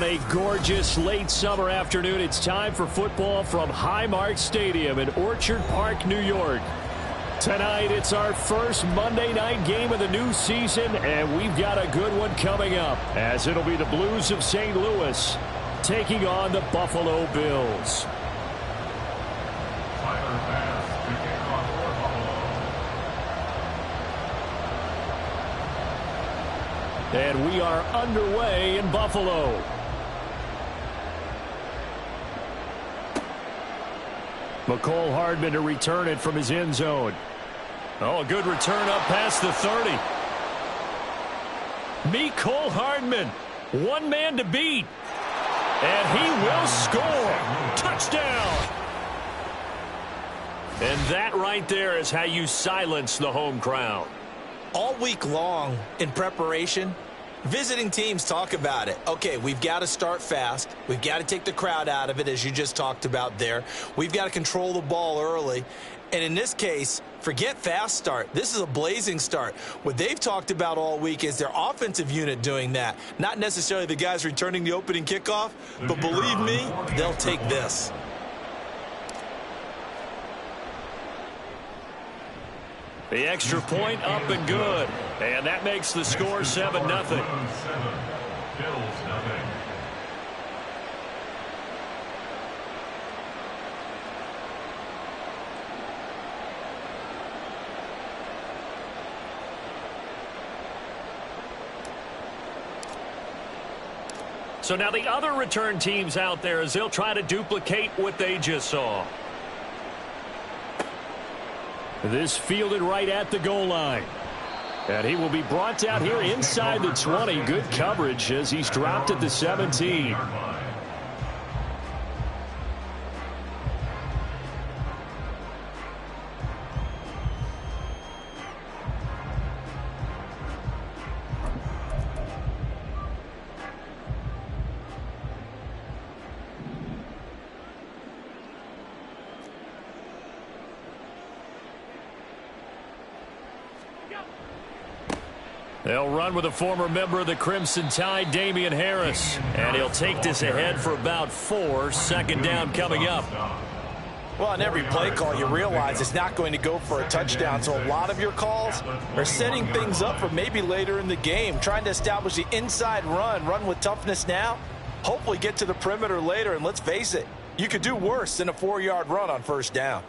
On a gorgeous late summer afternoon, it's time for football from Highmark Stadium in Orchard Park, New York. Tonight, it's our first Monday night game of the new season, and we've got a good one coming up, as it'll be the Blues of St. Louis taking on the Buffalo Bills. And we are underway in Buffalo. McCole Hardman to return it from his end zone. Oh, a good return up past the 30. McCole Hardman, one man to beat. And he will score. Touchdown. And that right there is how you silence the home crowd. All week long in preparation, visiting teams talk about it. Okay, we've got to start fast. We've got to take the crowd out of it, as you just talked about there. We've got to control the ball early. And in this case, forget fast start. This is a blazing start. What they've talked about all week is their offensive unit doing that. Not necessarily the guys returning the opening kickoff, but believe me, they'll take this. The extra point up and good. And that makes the score 7-0. So now the other return teams out there, as they'll try to duplicate what they just saw. This fielded right at the goal line. And he will be brought out here inside the 20. Good coverage as he's dropped at the 17. They'll run with a former member of the Crimson Tide, Damian Harris. And he'll take this ahead for about 4. Second down coming up. Well, on every play call, you realize it's not going to go for a touchdown. So a lot of your calls are setting things up for maybe later in the game, trying to establish the inside run with toughness now, hopefully get to the perimeter later. And let's face it, you could do worse than a 4-yard run on first down.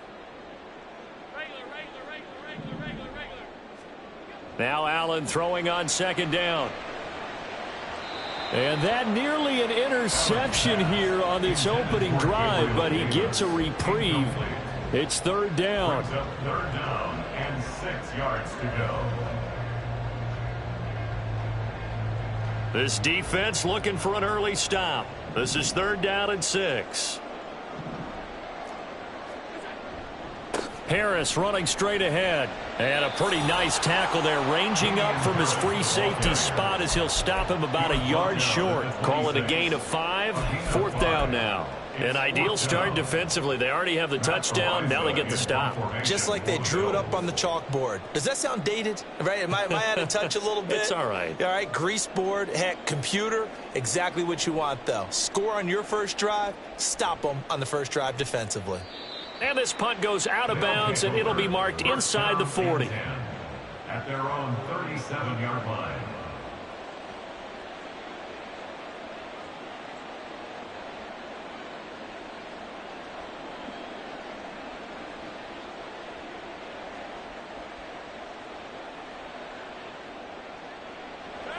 Now Allen throwing on second down. And that nearly an interception here on this opening drive, but he gets a reprieve. It's third down. Third down and 6 yards to go. This defense looking for an early stop. This is third down and 6. Harris running straight ahead. And a pretty nice tackle there, ranging up from his free safety spot as he'll stop him about a yard short. Call it a gain of 5. Fourth down now. An ideal start defensively. They already have the touchdown. Now they get the stop. Just like they drew it up on the chalkboard. Does that sound dated? Right? Am I out of touch a little bit? It's all right. All right, grease board, heck, computer, exactly what you want, though. Score on your first drive, stop them on the first drive defensively. And this punt goes out of bounds, and it'll be marked inside the 40. At their own 37-yard line.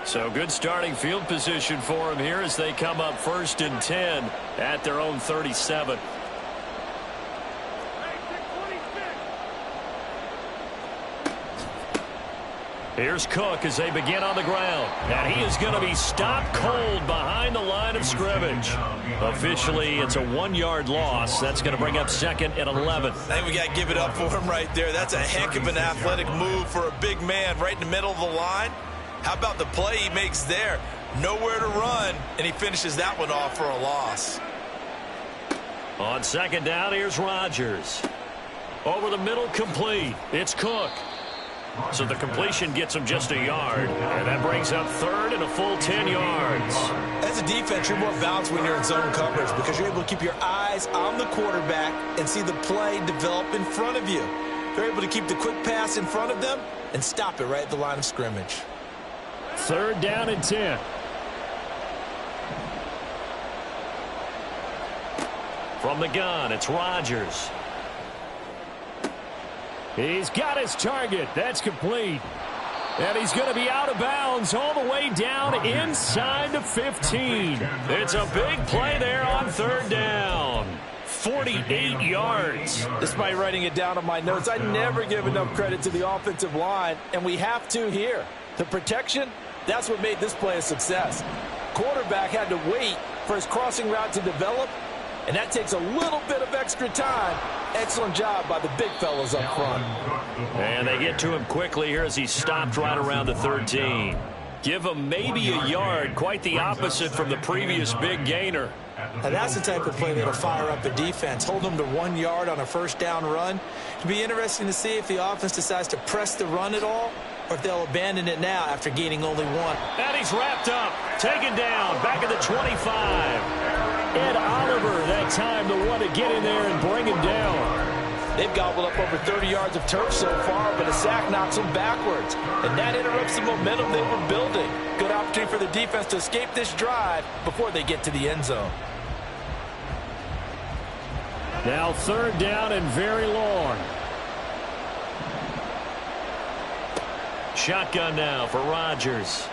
So good starting field position for him here as they come up 1st and 10 at their own 37. Here's Cook as they begin on the ground. And he is going to be stopped cold behind the line of scrimmage. Officially, it's a 1-yard loss. That's going to bring up 2nd and 11. I think we got to give it up for him right there. That's a heck of an athletic move for a big man right in the middle of the line. How about the play he makes there? Nowhere to run, and he finishes that one off for a loss. On second down, here's Rodgers. Over the middle, complete. It's Cook. So the completion gets him just a yard. And that brings up third and a full 10 yards. As a defense, you're more balanced when you're in zone coverage because you're able to keep your eyes on the quarterback and see the play develop in front of you. They're able to keep the quick pass in front of them and stop it right at the line of scrimmage. Third down and 10. From the gun, it's Rodgers. He's got his target. That's complete. And he's going to be out of bounds all the way down inside the 15. It's a big play there on third down. 48 yards. Despite writing it down on my notes, I never give enough credit to the offensive line, and we have to here. The protection, that's what made this play a success. Quarterback had to wait for his crossing route to develop, and that takes a little bit of extra time. Excellent job by the big fellas up front. And they get to him quickly here as he stopped right around the 13. Give him maybe a yard, quite the opposite from the previous big gainer. Now that's the type of play that'll fire up a defense. Hold them to 1 yard on a first down run. It'll be interesting to see if the offense decides to press the run at all or if they'll abandon it now after gaining only 1. And he's wrapped up, taken down, back at the 25. Ed Oliver that time the one to get in there and bring him down. They've gobbled up over 30 yards of turf so far, but a sack knocks them backwards. And that interrupts the momentum they were building. Good opportunity for the defense to escape this drive before they get to the end zone. Now third down and very long. Shotgun now for Rodgers.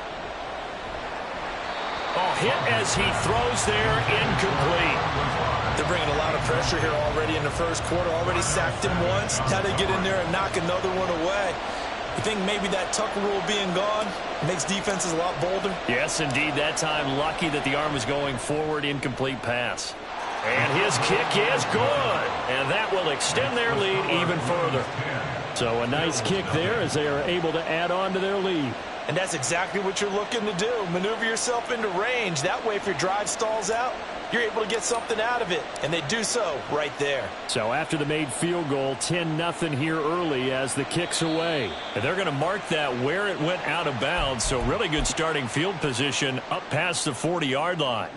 Oh, hit as he throws there, incomplete. They're bringing a lot of pressure here already in the first quarter. Already sacked him once. How to get in there and knock another one away. You think maybe that Tucker rule being gone makes defenses a lot bolder? Yes, indeed. That time lucky that the arm was going forward, incomplete pass. And his kick is good. And that will extend their lead even further. So a nice kick there as they are able to add on to their lead. And that's exactly what you're looking to do. Maneuver yourself into range. That way, if your drive stalls out, you're able to get something out of it. And they do so right there. So after the made field goal, 10-0 here early as the kick's away. And they're going to mark that where it went out of bounds. So really good starting field position up past the 40-yard line.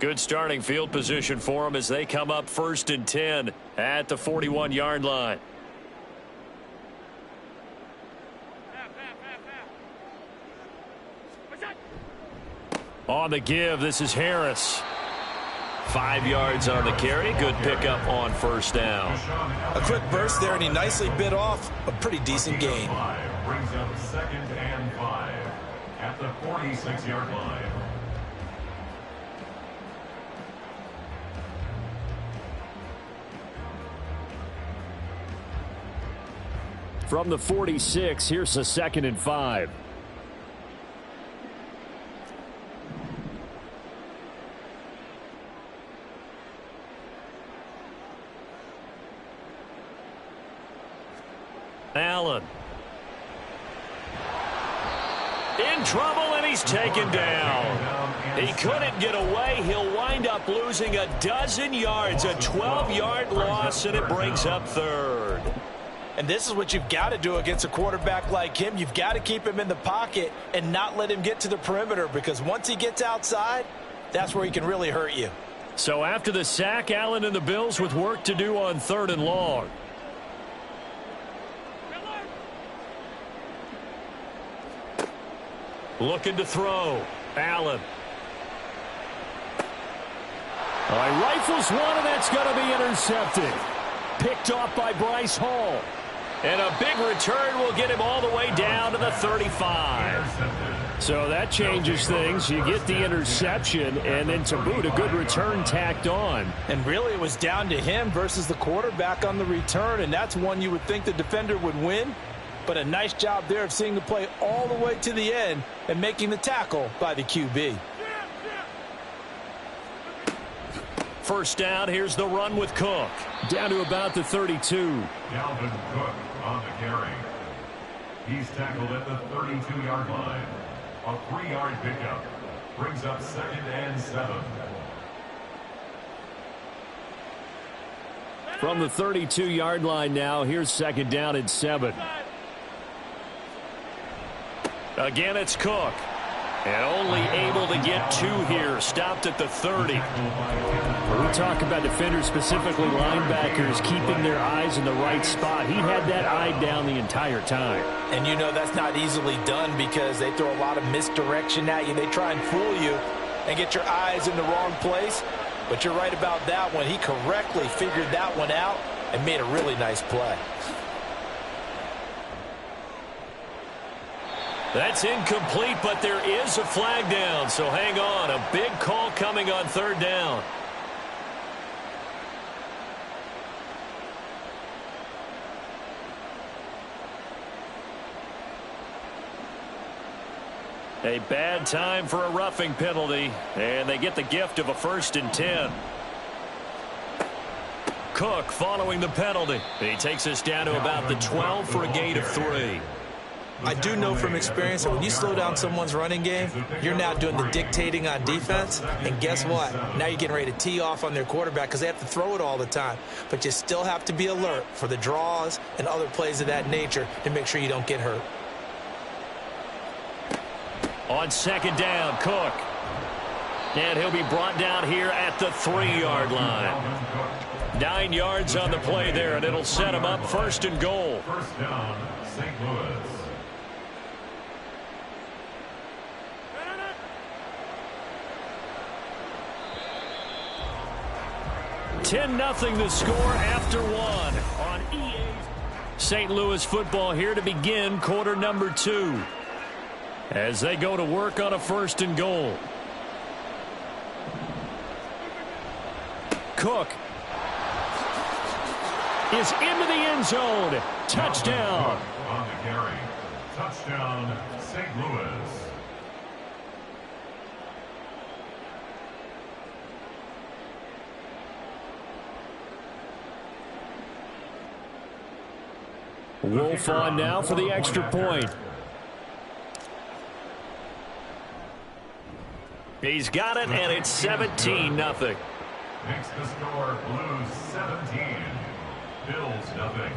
Good starting field position for them as they come up 1st and 10 at the 41-yard line. On the give, this is Harris. 5 yards on the carry. Good pickup on first down. A quick burst there, and he nicely bit off a pretty decent gain. Brings up 2nd and 5 at the 46-yard line. From the 46, here's a 2nd and 5. Allen. In trouble, and he's taken down. He couldn't get away. He'll wind up losing a dozen yards, a 12-yard loss, and it brings up third. And this is what you've got to do against a quarterback like him. You've got to keep him in the pocket and not let him get to the perimeter, because once he gets outside, that's where he can really hurt you. So after the sack, Allen and the Bills with work to do on 3rd and long. Looking to throw. Allen. Rifles one, and that's going to be intercepted. Picked off by Bryce Hall. And a big return will get him all the way down to the 35. So that changes things. You get the interception, and then to boot, a good return tacked on. And really, it was down to him versus the quarterback on the return, and that's one you would think the defender would win. But a nice job there of seeing the play all the way to the end and making the tackle by the QB. First down, here's the run with Cook. Down to about the 32. Dalvin Cook on the carry. He's tackled at the 32-yard line. A 3-yard pickup. Brings up 2nd and 7. From the 32-yard line now, here's second down and 7. Again, it's Cook. And only able to get 2 here. Stopped at the 30. When we talk about defenders, specifically linebackers, keeping their eyes in the right spot, he had that eye down the entire time. And you know that's not easily done because they throw a lot of misdirection at you. They try and fool you and get your eyes in the wrong place. But you're right about that one. He correctly figured that one out and made a really nice play. That's incomplete, but there is a flag down, so hang on. A big call coming on third down. A bad time for a roughing penalty, and they get the gift of a 1st and 10. Cook following the penalty. He takes us down to about the 12 for a gain of 3. I do know from experience that when you slow down someone's running game, you're now doing the dictating on defense. And guess what? Now you're getting ready to tee off on their quarterback because they have to throw it all the time. But you still have to be alert for the draws and other plays of that nature to make sure you don't get hurt. On second down, Cook. And he'll be brought down here at the 3-yard line. 9 yards on the play there, and it'll set him up 1st and goal. First down, St. Louis. 10-0 the score after 1 on EA's. St. Louis football here to begin quarter number 2 as they go to work on a 1st and goal. Cook is into the end zone. Touchdown. On the carry. Touchdown, St. Louis. Wolf on now for the extra point. He's got it, and it's 17-0. Makes the score Blues 17. Bills nothing.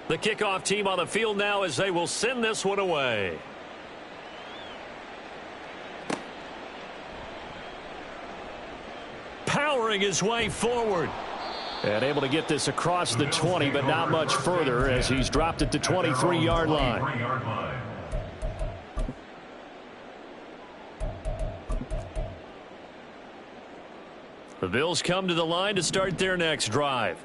The kickoff team on the field now as they will send this one away. Powering his way forward. And able to get this across the 20, but not much further as he's dropped it to 23-yard line. The Bills come to the line to start their next drive.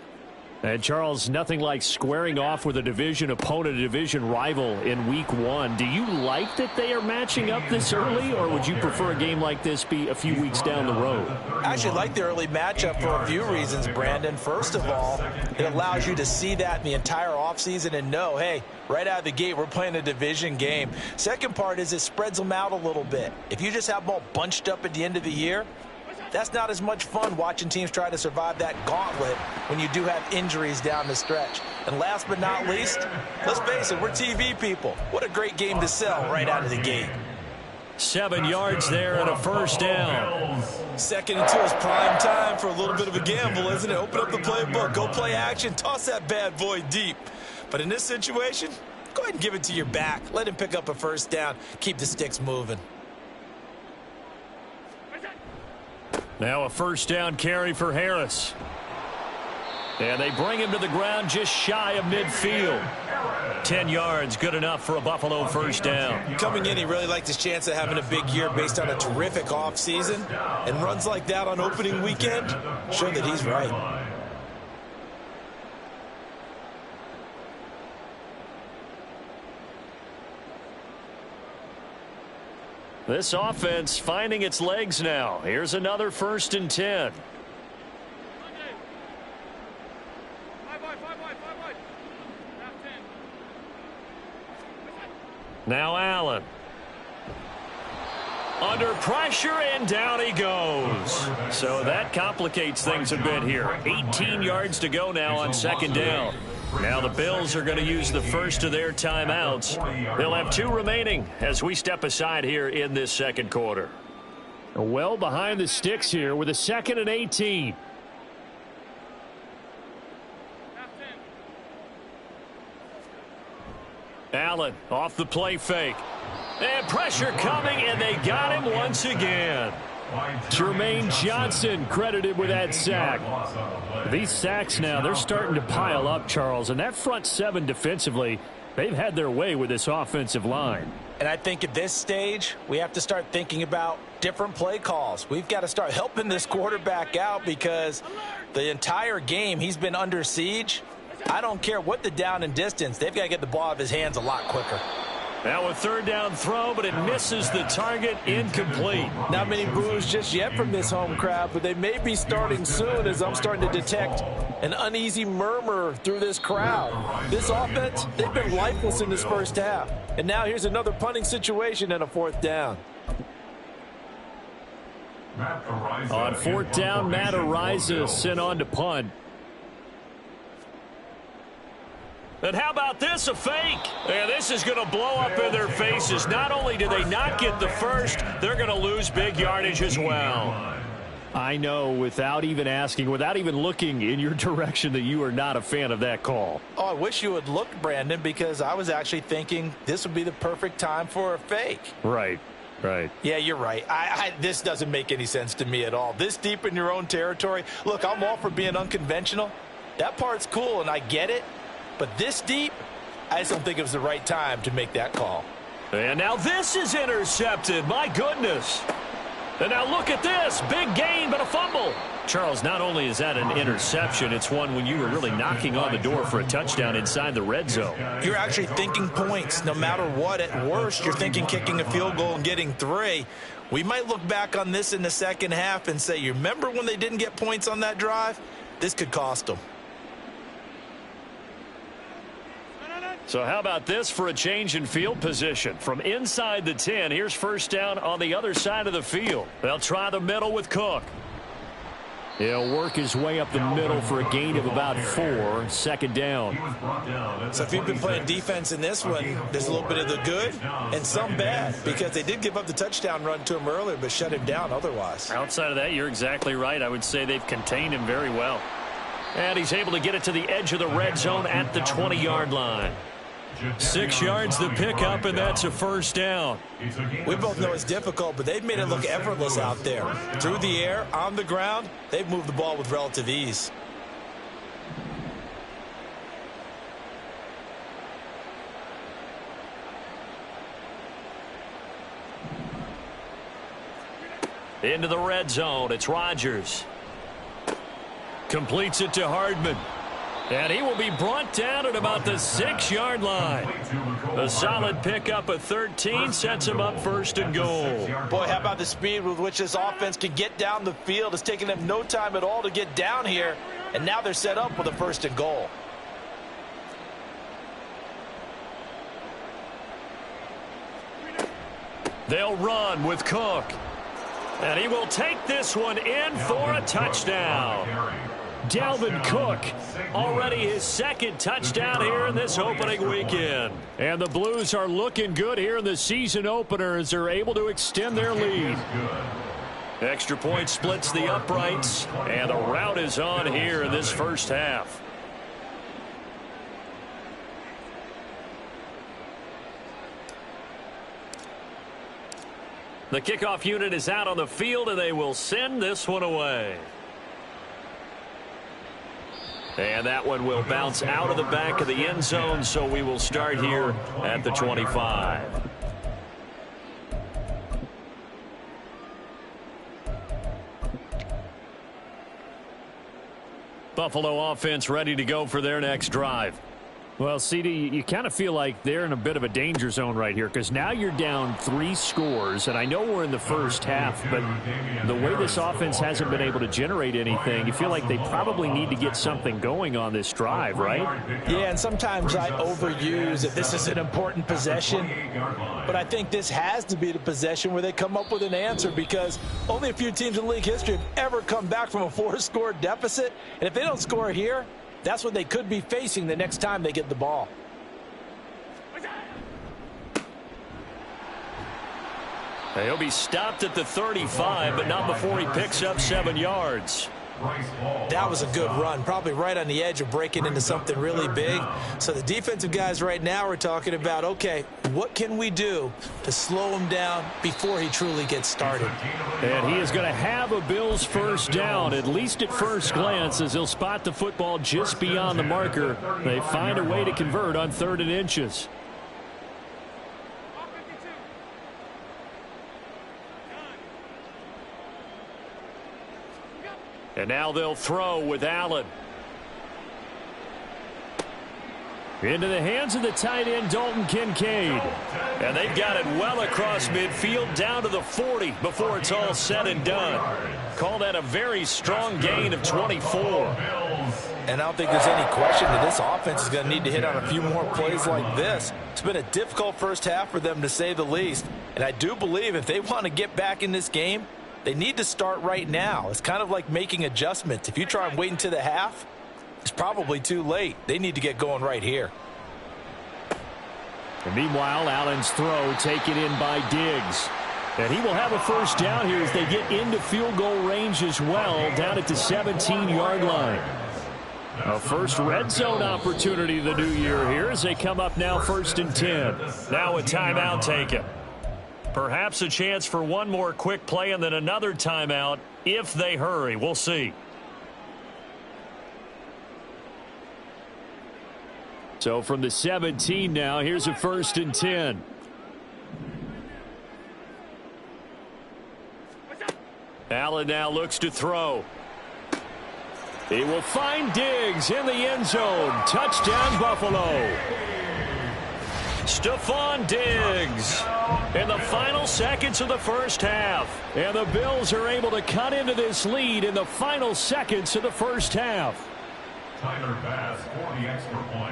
And, Charles, nothing like squaring off with a division opponent, a division rival in Week 1. Do you like that they are matching up this early, or would you prefer a game like this be a few weeks down the road? I actually like the early matchup for a few reasons, Brandon. First of all, it allows you to see that in the entire offseason and know, hey, right out of the gate, we're playing a division game. Second part is it spreads them out a little bit. If you just have them all bunched up at the end of the year, that's not as much fun watching teams try to survive that gauntlet when you do have injuries down the stretch. And last but not least, let's face it, we're TV people. What a great game to sell right out of the gate. 7 yards there and a 1st down. 2nd and 2 is prime time for a little bit of a gamble, isn't it? Open up the playbook, go play action, toss that bad boy deep. But in this situation, go ahead and give it to your back. Let him pick up a 1st down. Keep the sticks moving. Now a 1st down carry for Harris. And they bring him to the ground just shy of midfield. 10 yards, good enough for a Buffalo 1st down. Coming in, he really liked his chance of having a big year based on a terrific offseason. And runs like that on opening weekend show that he's right. This offense finding its legs now. Here's another 1st and 10. Now Allen. Under pressure, and down he goes. So that complicates things a bit here. 18 yards to go now on 2nd down. Now the Bills are going to use the first of their timeouts. They'll have 2 remaining as we step aside here in this second quarter. Well behind the sticks here with a 2nd and 18. Allen off the play fake. And pressure coming, and they got him once again. Jermaine Johnson credited with that sack. These sacks now, they're starting to pile up, Charles. And that front 7 defensively, they've had their way with this offensive line. And I think at this stage, we have to start thinking about different play calls. We've got to start helping this quarterback out because the entire game he's been under siege. I don't care what the down and distance. They've got to get the ball out of his hands a lot quicker. Now a 3rd down throw, but it misses the target, incomplete. Not many boos just yet from this home crowd, but they may be starting soon as I'm starting to detect an uneasy murmur through this crowd. This offense, they've been lifeless in this first half. And now here's another punting situation and a 4th down. On 4th down, Matt Ariza sent on to punt. And how about this, a fake? And this is going to blow up in their faces. Not only do they not get the first, they're going to lose big yardage as well. I know, without even asking, without even looking in your direction, that you are not a fan of that call. Oh, I wish you would look, Brandon, because I was actually thinking this would be the perfect time for a fake. Right. Right. Yeah, you're right. This doesn't make any sense to me at all. This deep in your own territory. Look, I'm all for being unconventional. That part's cool, and I get it. But this deep, I just don't think it was the right time to make that call. And now this is intercepted. My goodness. And now look at this. Big gain, but a fumble. Charles, not only is that an interception, it's one when you were really knocking on the door for a touchdown inside the red zone. You're actually thinking points. No matter what, at worst, you're thinking kicking a field goal and getting 3. We might look back on this in the second half and say, you remember when they didn't get points on that drive? This could cost them. So how about this for a change in field position? From inside the 10, here's 1st down on the other side of the field. They'll try the middle with Cook. He'll work his way up the middle for a gain of about 4, 2nd down. So if you've been playing defense in this one, there's a little bit of the good and some bad because they did give up the touchdown run to him earlier but shut him down otherwise. Outside of that, you're exactly right. I would say they've contained him very well. And he's able to get it to the edge of the red zone at the 20-yard line. 6 yards the pickup, and that's a 1st down. We both know it's difficult, but they've made it look effortless out there. Through the air, on the ground, they've moved the ball with relative ease. Into the red zone, it's Rodgers. Completes it to Hardman. And he will be brought down at about the 6-yard line. A solid pickup of 13 sets him up 1st and goal. Boy, how about the speed with which this offense can get down the field? It's taken them no time at all to get down here. And now they're set up with a 1st and goal. They'll run with Cook. And he will take this one in for a touchdown. Dalvin Cook, already his 2nd touchdown here in this opening weekend. And the Blues are looking good here in the season opener as they're able to extend their lead. Extra point splits the uprights, and the rout is on here in this first half. The kickoff unit is out on the field, and they will send this one away. And that one will bounce out of the back of the end zone, so we will start here at the 25. Buffalo offense ready to go for their next drive. Well, CD, you kind of feel like they're in a bit of a danger zone right here because now you're down 3 scores, and I know we're in the first half, but the way this offense hasn't been able to generate anything, you feel like they probably need to get something going on this drive, right? Yeah, and sometimes I overuse that this is an important possession, but I think this has to be the possession where they come up with an answer because only a few teams in league history have ever come back from a 4-score deficit, and if they don't score here, That's what they could be facing the next time they get the ball. He'll be stopped at the 35, but not before he picks up 7 yards. That was a good run, probably right on the edge of breaking into something really big. So the defensive guys right now are talking about, okay, what can we do to slow him down before he truly gets started? And he is going to have a Bills first down, at least at first glance, as he'll spot the football just beyond the marker. They find a way to convert on 3rd and inches. And now they'll throw with Allen. Into the hands of the tight end, Dalton Kincaid. And they've got it well across midfield down to the 40 before it's all said and done. Call that a very strong gain of 24. And I don't think there's any question that this offense is going to need to hit on a few more plays like this. It's been a difficult first half for them, to say the least. And I do believe if they want to get back in this game, they need to start right now. It's kind of like making adjustments. If you try and wait until the half, it's probably too late. They need to get going right here. And meanwhile, Allen's throw taken in by Diggs. And he will have a first down here as they get into field goal range as well, down at the 17-yard line. A first red zone opportunity of the new year here as they come up now 1st and 10. Now a timeout taken. Perhaps a chance for one more quick play and then another timeout if they hurry. We'll see. So from the 17 now, here's a 1st and 10. Allen now looks to throw. He will find Diggs in the end zone. Touchdown, Buffalo. Stephon Diggs in the final seconds of the first half. And the Bills are able to cut into this lead in the final seconds of the first half.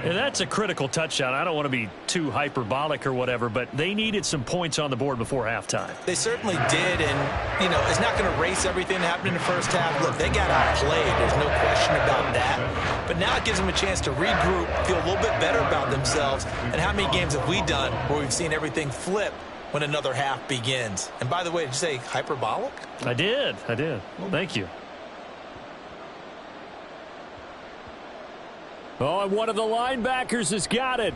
And that's a critical touchdown. I don't want to be too hyperbolic or whatever, but they needed some points on the board before halftime. They certainly did, and, you know, it's not going to erase everything that happened in the first half. Look, they got outplayed. There's no question about that. But now it gives them a chance to regroup, feel a little bit better about themselves. And how many games have we done where we've seen everything flip when another half begins? And by the way, did you say hyperbolic? I did. Thank you. Oh, and one of the linebackers has got it.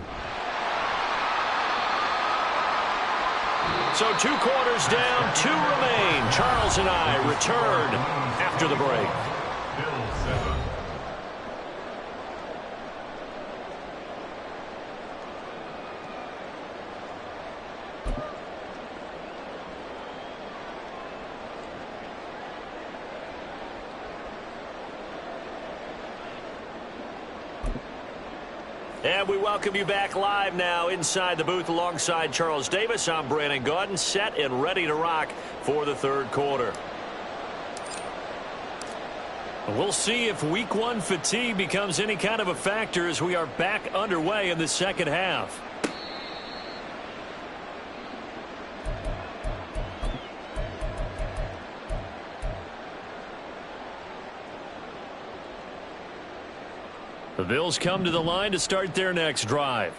So 2 quarters down, 2 remain. Charles and I return after the break. And we welcome you back live now inside the booth alongside Charles Davis. I'm Brandon Gaudin, set and ready to rock for the 3rd quarter. We'll see if week 1 fatigue becomes any kind of a factor as we are back underway in the second half. The Bills come to the line to start their next drive.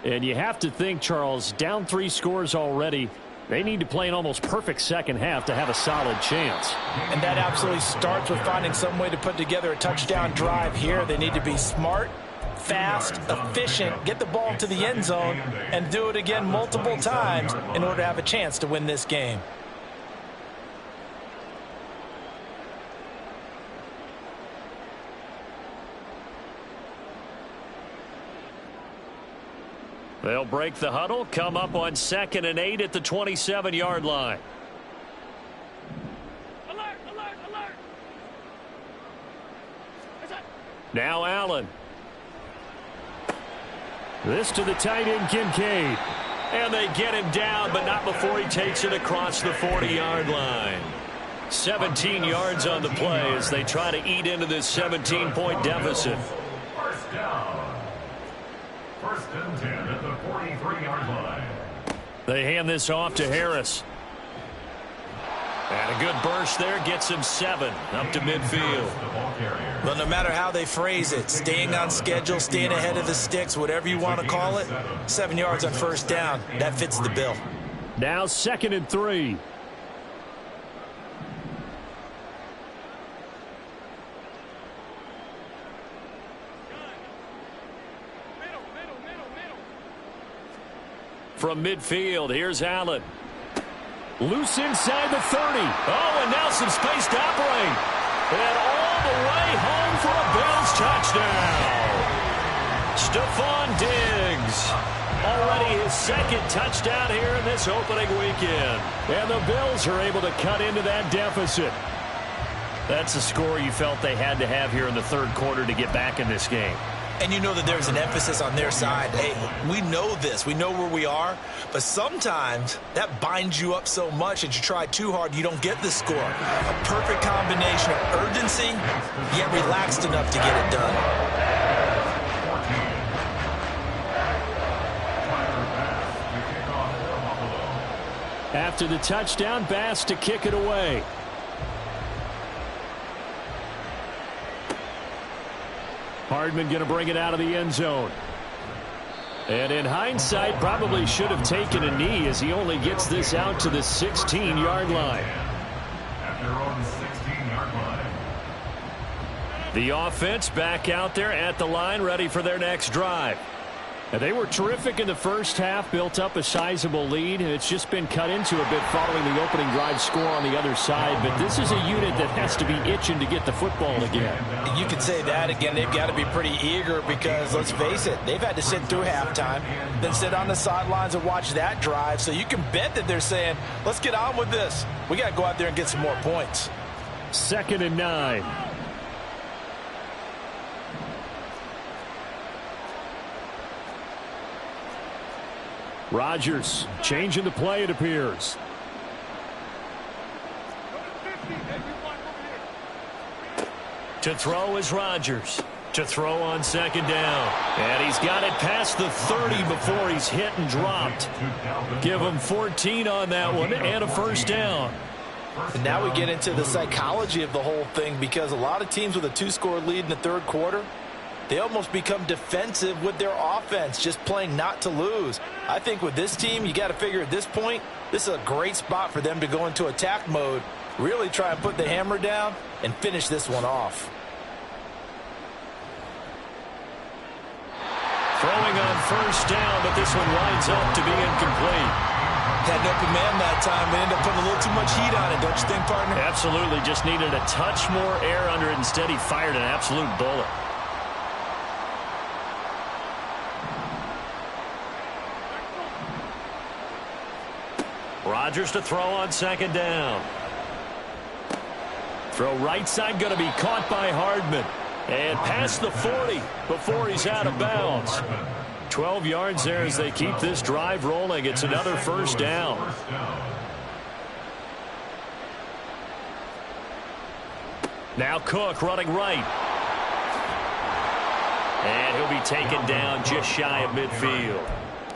And you have to think, Charles, down 3 scores already. They need to play an almost perfect second half to have a solid chance. And that absolutely starts with finding some way to put together a touchdown drive here. They need to be smart, fast, efficient, get the ball to the end zone, and do it again multiple times in order to have a chance to win this game. They'll break the huddle, come up on 2nd and 8 at the 27-yard line. Alert, alert, alert. Now Allen. This to the tight end, Kincaid. And they get him down, but not before he takes it across the 40-yard line. 17 yards on the play as they try to eat into this 17-point deficit. First down. 1st and 10 at the 43-yard line. They hand this off to Harris. And a good burst there gets him 7 up to midfield. Well, no matter how they phrase it, staying on schedule, staying ahead of the sticks, whatever you want to call it, 7 yards on first down, that fits the bill. Now 2nd and 3. From midfield, here's Allen. Loose inside the 30. Oh, and now some space to operate. And all the way home for a Bills touchdown. Stephon Diggs. Already his 2nd touchdown here in this opening weekend. And the Bills are able to cut into that deficit. That's a score you felt they had to have here in the 3rd quarter to get back in this game. And you know that there's an emphasis on their side. Hey, we know this. We know where we are. But sometimes that binds you up so much that you try too hard, you don't get the score. A perfect combination of urgency, yet relaxed enough to get it done. After the touchdown, Bass to kick it away. Hardman going to bring it out of the end zone. And in hindsight, probably should have taken a knee as he only gets this out to the 16-yard line. After on the 16-yard line. The offense back out there at the line, ready for their next drive. And they were terrific in the first half, built up a sizable lead, and it's just been cut into a bit following the opening drive score on the other side. But this is a unit that has to be itching to get the football again. You could say that again. They've got to be pretty eager because, let's face it, they've had to sit through halftime, then sit on the sidelines and watch that drive. So you can bet that they're saying, let's get on with this. We got to go out there and get some more points. 2nd and 9. Rodgers changing the play, it appears. To throw is Rodgers. To throw on 2nd down. And he's got it past the 30 before he's hit and dropped. Give him 14 on that one and a 1st down. And now we get into the psychology of the whole thing because a lot of teams with a 2-score lead in the 3rd quarter, they almost become defensive with their offense, just playing not to lose. I think with this team, you got to figure at this point, this is a great spot for them to go into attack mode, really try and put the hammer down and finish this one off. Throwing on 1st down, but this one winds up to be incomplete. Had an open man that time, but ended up putting a little too much heat on it, don't you think, partner? Absolutely, just needed a touch more air under it. Instead, he fired an absolute bullet. Rodgers to throw on 2nd down. Throw right side, going to be caught by Hardman. And past the 40 before he's out of bounds. 12 yards there as they keep this drive rolling. It's another 1st down. Now Cook running right. And he'll be taken down just shy of midfield.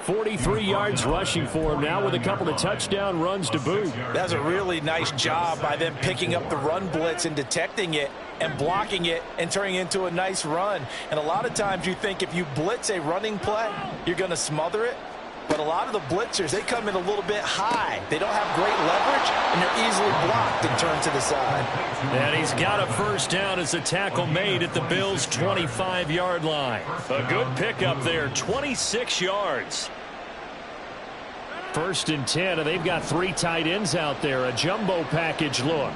43 yards rushing for him now with a couple of touchdown runs to boot. That's a really nice job by them picking up the run blitz and detecting it and blocking it and turning it into a nice run. And a lot of times you think if you blitz a running play, you're going to smother it. But a lot of the blitzers, they come in a little bit high. They don't have great leverage, and they're easily blocked and turned to the side. And he's got a 1st down as the tackle made at the Bills' 25-yard line. A good pickup there, 26 yards. 1st and 10, and they've got 3 tight ends out there. A jumbo package look.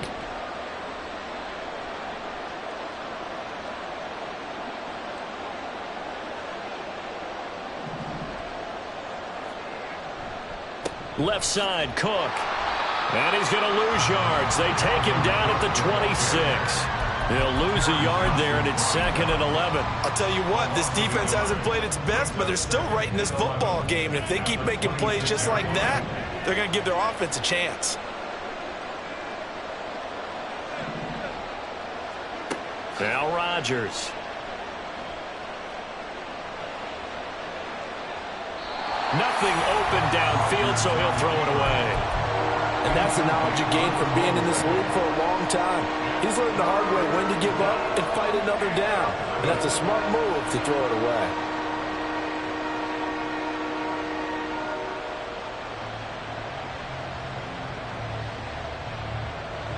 Left side, Cook. And he's going to lose yards. They take him down at the 26. They'll lose a yard there, and it's 2nd and 11. I'll tell you what, this defense hasn't played its best, but they're still right in this football game. And if they keep making plays just like that, they're going to give their offense a chance. Now Rodgers. Nothing open downfield, so he'll throw it away. And that's the knowledge you gain from being in this league for a long time. He's learned the hard way when to give up and fight another down. And that's a smart move to throw it away.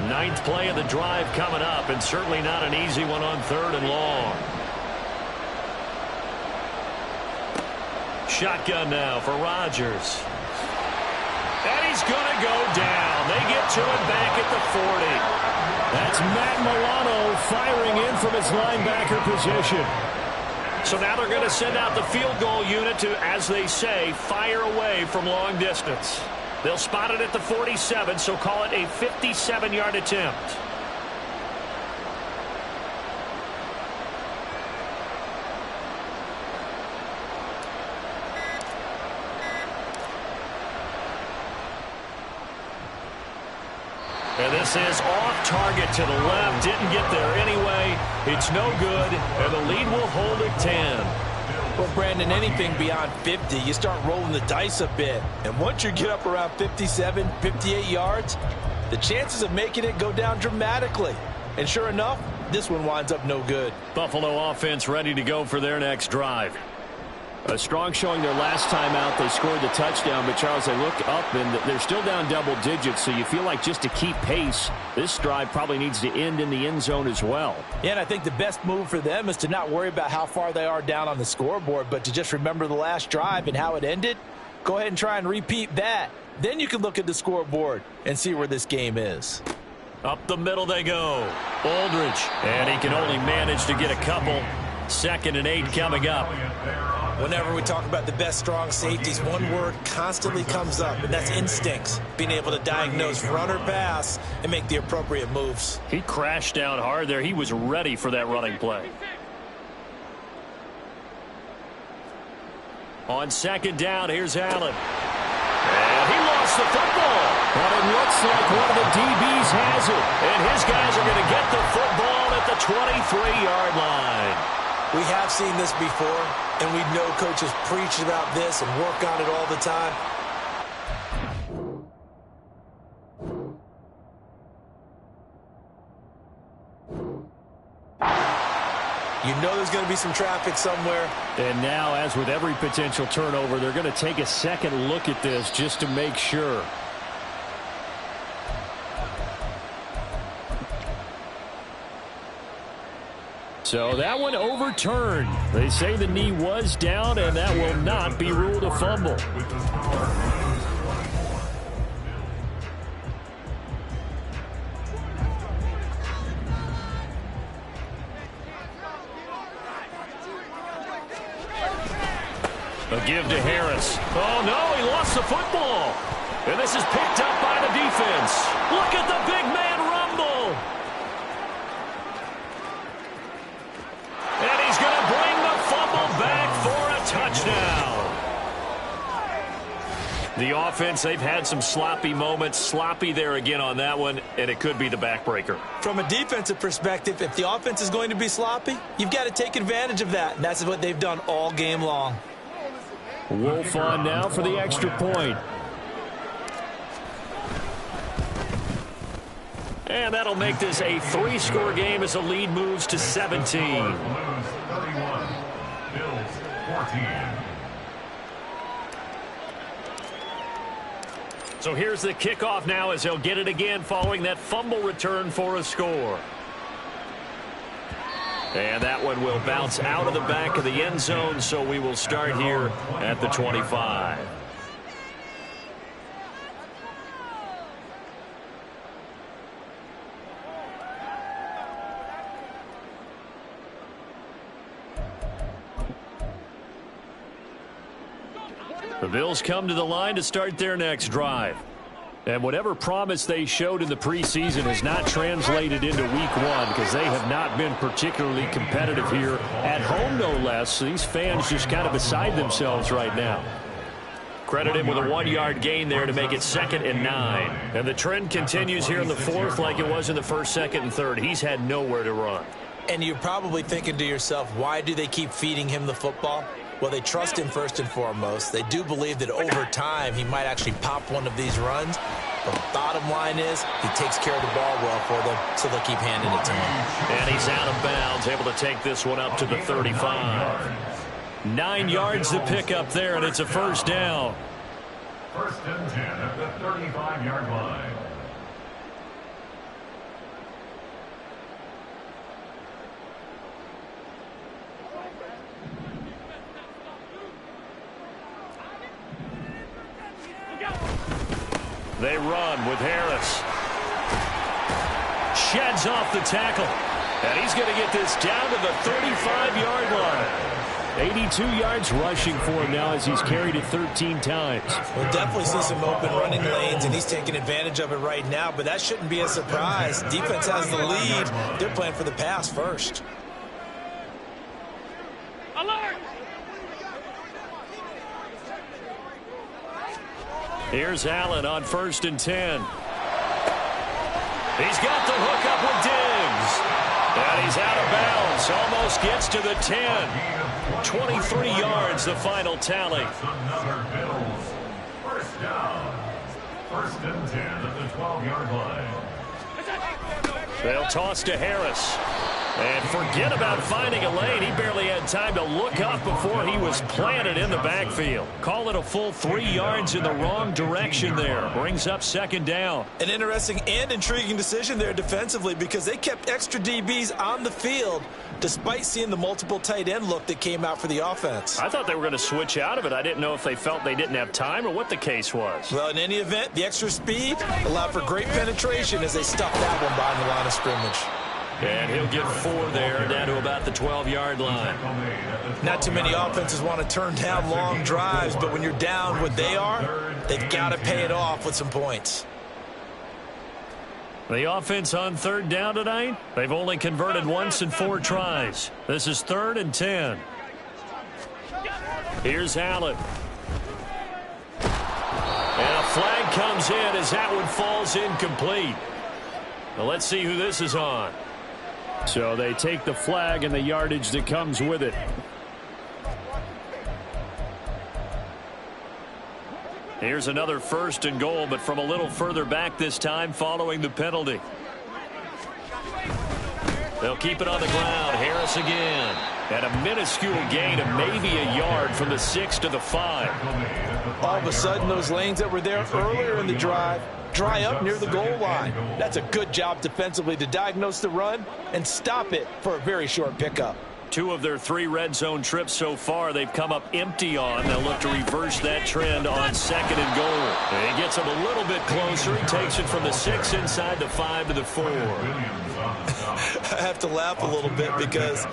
Ninth play of the drive coming up, and certainly not an easy one on 3rd and long. Shotgun now for Rodgers. And he's going to go down. They get to it back at the 40. That's Matt Milano firing in from his linebacker position. So now they're going to send out the field goal unit to, as they say, fire away from long distance. They'll spot it at the 47, so call it a 57-yard attempt. And this is off target to the left. Didn't get there anyway. It's no good, and the lead will hold at 10. Well, Brandon, anything beyond 50, you start rolling the dice a bit. And once you get up around 57, 58 yards, the chances of making it go down dramatically. And sure enough, this one winds up no good. Buffalo offense ready to go for their next drive. A strong showing their last time out. They scored the touchdown, but Charles, they look up and they're still down double digits, so you feel like just to keep pace, this drive probably needs to end in the end zone as well. Yeah, and I think the best move for them is to not worry about how far they are down on the scoreboard, but to just remember the last drive and how it ended. Go ahead and try and repeat that. Then you can look at the scoreboard and see where this game is. Up the middle they go. Aldridge, and he can only manage to get a couple. 2nd and 8 coming up. Whenever we talk about the best strong safeties, one word constantly comes up, and that's instincts. Being able to diagnose run or pass and make the appropriate moves. He crashed down hard there. He was ready for that running play. On 2nd down, here's Allen. And he lost the football. But it looks like one of the DBs has it. And his guys are going to get the football at the 23-yard line. We have seen this before, and we know coaches preach about this and work on it all the time. You know there's going to be some traffic somewhere. And now, as with every potential turnover, they're going to take a second look at this just to make sure. So that one overturned. They say the knee was down, and that will not be ruled a fumble. A give to Harris. Oh, no, he lost the football. And this is picked up by the defense. Look at the big man rumble. And he's going to bring the fumble back for a touchdown. The offense, they've had some sloppy moments. Sloppy there again on that one, and it could be the backbreaker. From a defensive perspective, if the offense is going to be sloppy, you've got to take advantage of that. And that's what they've done all game long. Wolf on now for the extra point. And that'll make this a 3-score game as the lead moves to 17. Blues 31, Bills 14. So here's the kickoff now as they'll get it again following that fumble return for a score. And that one will bounce out of the back of the end zone, so we will start here at the 25. The Bills come to the line to start their next drive. And whatever promise they showed in the preseason has not translated into week 1 because they have not been particularly competitive here at home, no less. So these fans just kind of beside themselves right now. Credit him with a 1-yard gain there to make it 2nd and 9. And the trend continues here in the 4th like it was in the 1st, 2nd, and 3rd. He's had nowhere to run. And you're probably thinking to yourself, why do they keep feeding him the football? Well, they trust him first and foremost. They do believe that over time he might actually pop one of these runs. But the bottom line is he takes care of the ball well for them, so they'll keep handing it to him. And he's out of bounds, able to take this one up to the 35. 9 yards to pick up there, and it's a first down. First and 10 at the 35-yard line. They run with Harris. Sheds off the tackle. And he's going to get this down to the 35-yard line. 82 yards rushing for him now as he's carried it 13 times. We'll definitely see some open running lanes, and he's taking advantage of it right now, but that shouldn't be a surprise. Defense has the lead. They're playing for the pass first. Alert! Here's Allen on 1st and 10. He's got the hook up with Diggs. And he's out of bounds. Almost gets to the 10. 23 yards, the final tally. Another Bills. First down. First and 10 at the 12-yard line. They'll toss to Harris. And forget about finding a lane. He barely had time to look up before he was planted in the backfield. Call it a full 3 yards in the wrong direction there. Brings up second down. An interesting and intriguing decision there defensively because they kept extra DBs on the field despite seeing the multiple tight end look that came out for the offense. I thought they were going to switch out of it. I didn't know if they felt they didn't have time or what the case was. Well, in any event, the extra speed allowed for great penetration as they stuffed that one behind the line of scrimmage. And he'll get 4 there, down to about the 12-yard line. Not too many offenses want to turn down long drives, but when you're down what they are, they've got to pay it off with some points. The offense on 3rd down tonight, they've only converted once in 4 tries. This is 3rd and 10. Here's Allen. And a flag comes in as that one falls incomplete. Well, let's see who this is on. So they take the flag and the yardage that comes with it. Here's another 1st and goal, but from a little further back this time following the penalty. They'll keep it on the ground. Harris again. And a minuscule gain of maybe a yard from the 6 to the 5. All of a sudden, those lanes that were there earlier in the drive dry up near the goal line. That's a good job defensively to diagnose the run and stop it for a very short pickup. 2 of their 3 red zone trips so far they've come up empty on. They'll look to reverse that trend on 2nd and goal. And he gets him a little bit closer. He takes it from the 6 inside the 5 to the 4. I have to laugh a little bit because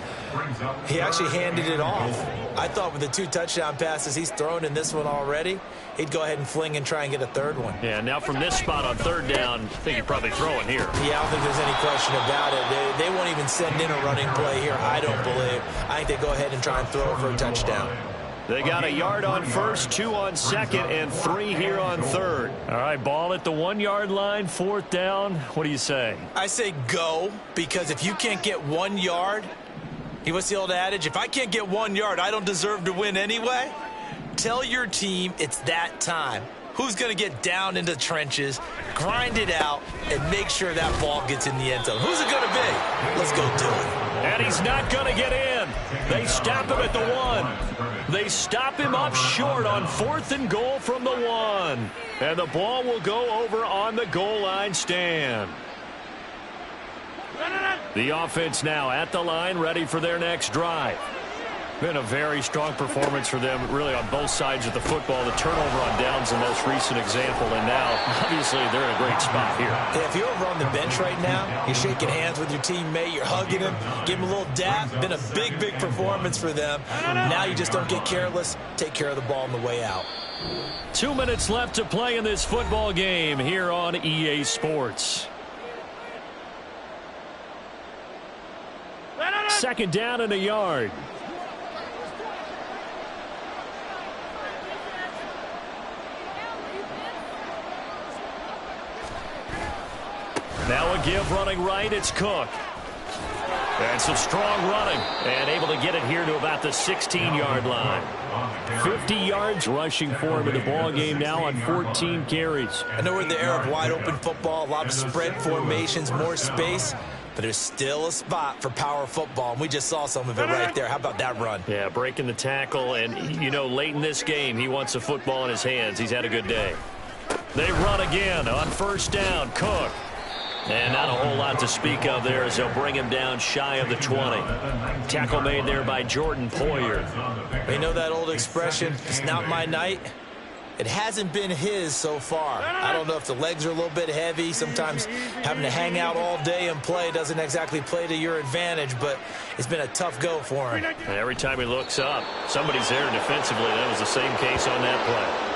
he actually handed it off. I thought with the 2 touchdown passes he's thrown in this one already, he'd go ahead and fling and try and get a 3rd one. Yeah, now from this spot on 3rd down, I think he'd probably throw it here. Yeah, I don't think there's any question about it. They won't even send in a running play here, I don't believe. I think they go ahead and try and throw it for a touchdown. They got a yard on 1st, 2 on 2nd, and 3 here on 3rd. All right, ball at the 1-yard line, 4th down. What do you say? I say go, because if you can't get 1 yard, what's the old adage? If I can't get 1 yard, I don't deserve to win anyway. Tell your team it's that time. Who's going to get down into the trenches, grind it out, and make sure that ball gets in the end zone? Who's it going to be? Let's go do it. And he's not going to get in. They stop him at the 1. They stop him up short on 4th and goal from the 1. And the ball will go over on the goal line stand. The offense now at the line, ready for their next drive. Been a very strong performance for them, really, on both sides of the football. The turnover on downs, the most recent example, and now, obviously, they're in a great spot here. Yeah, if you're over on the bench right now, you're shaking hands with your teammate, you're hugging him, give him a little dap. Been a big, big performance for them. Now you just don't get careless. Take care of the ball on the way out. 2 minutes left to play in this football game here on EA Sports. 2nd down and a yard. Now a give running right, it's Cook. And some strong running. And able to get it here to about the 16-yard line. 50 yards rushing for him in the ball game now on 14 carries. I know we're in the era of wide-open football, a lot of spread formations, more space. But there's still a spot for power football, and we just saw some of it right there. How about that run? Yeah, breaking the tackle, and, you know, late in this game, he wants the football in his hands. He's had a good day. They run again on first down. Cook. And not a whole lot to speak of there as they'll bring him down shy of the 20. Tackle made there by Jordan Poyer. You know that old expression, it's not my night? It hasn't been his so far. I don't know if the legs are a little bit heavy. Sometimes having to hang out all day and play doesn't exactly play to your advantage, but it's been a tough go for him. And every time he looks up, somebody's there defensively. That was the same case on that play.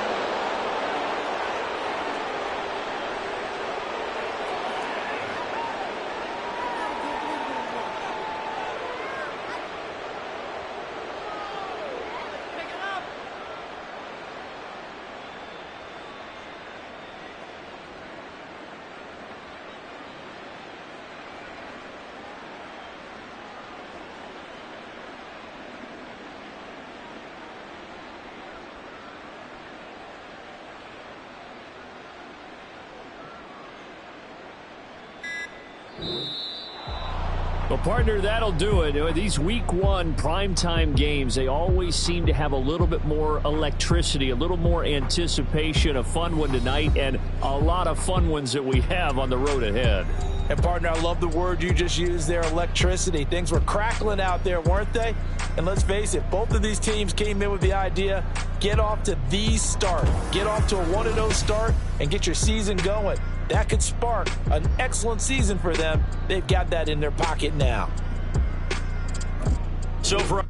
Well, partner, that'll do it. These week one primetime games, they always seem to have a little bit more electricity, a little more anticipation. A fun one tonight, and a lot of fun ones that we have on the road ahead. And, partner, I love the word you just used there, electricity. Things were crackling out there, weren't they? And let's face it, both of these teams came in with the idea, get off to the start. Get off to a 1-0 start and get your season going. That could spark an excellent season for them. They've got that in their pocket now. So for